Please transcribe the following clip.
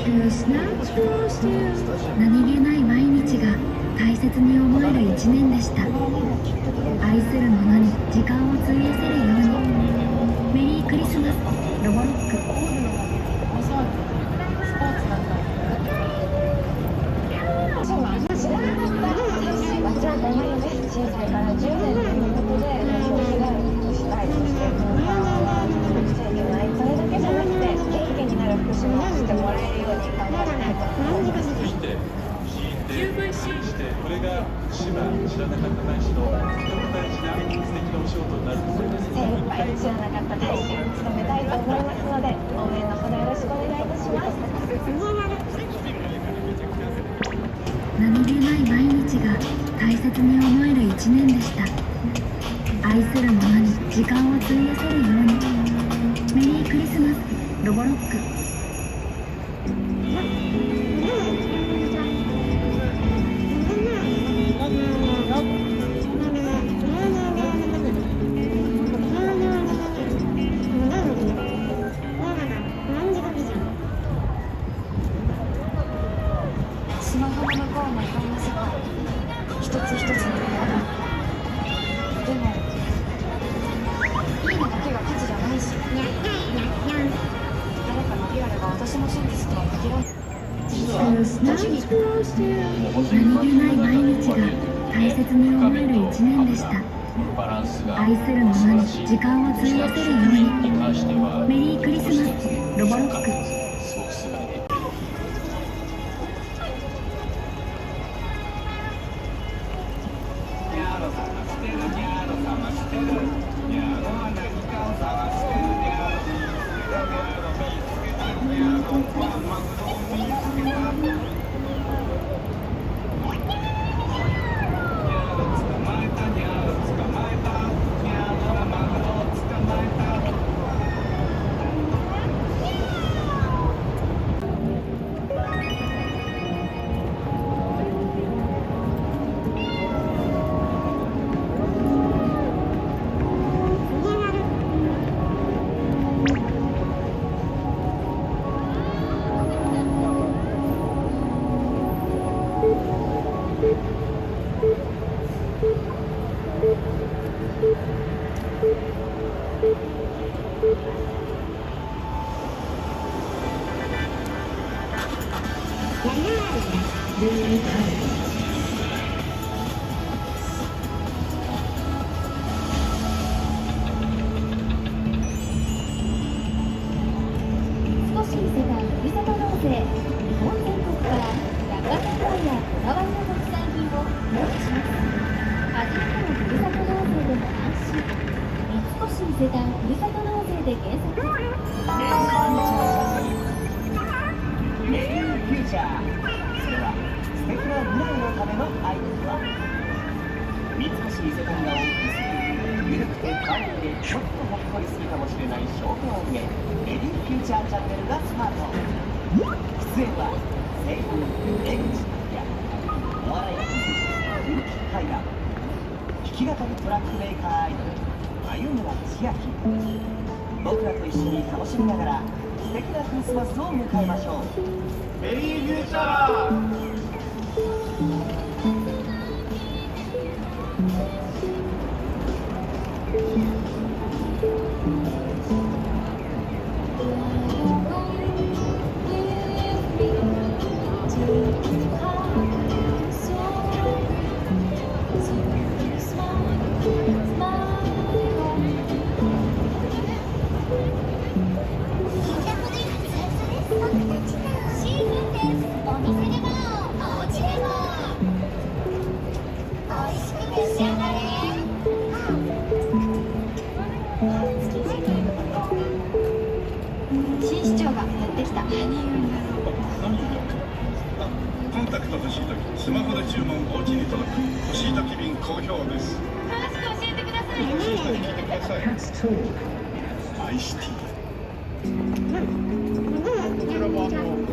何気ない毎日が大切に思える一年でした。愛する者に時間を費やせるように。メリークリスマス、ロボロック。震災から10年ということで、表紙がしたい、そして国際にないそれだけじゃなくて元気になる福島を知ってもらえるように頑張りたいと思います。そしてこれが福島知らなかった大使のとても大事な素敵なお仕事になると思います。精一杯知らなかった大使を務めたいと思いますので、応援のほどよろしくお願いいたします。何気ない毎日が大切に思える一年でした。愛する者に時間を費やせるように。メリークリスマス、ロボロック。スマホの向こうのいろんな世界、一つ一つのリアル。でもいいのだけが価値じゃないし、誰かのリアルが私の真実とは限らない。何気ない毎日が大切に思える一年でした。愛する者に時間を費やせるように。メリークリスマス、ロボロック。少し見せたふるさと納税。日本全国から百貨店街やこだわりの特産品をお届けします。初めてのふるさと納税でも安心。三越伊勢丹ふるさと納税で検索。メリーフューチャー。それは素敵な未来のためのアイデア。三越伊勢丹がお送りする緩くて可愛くてちょっとほっこりするかもしれない商業芸メリーフューチャーチャンネルがスタート。出演は声優江口拓也、お笑いコンビ空気階段、弾き語りトラックメーカーアイドル鮎村千秋。僕らと一緒に楽しみながら素敵なクリスマスを迎えましょう。メリーフューチャー。新市長がやってきた。コンタクト欲しいとき、スマホで注文、お家に届く。欲しいとき便好評です。詳しく教えてください。欲しい人に聞いてください。アイシティー。こちらも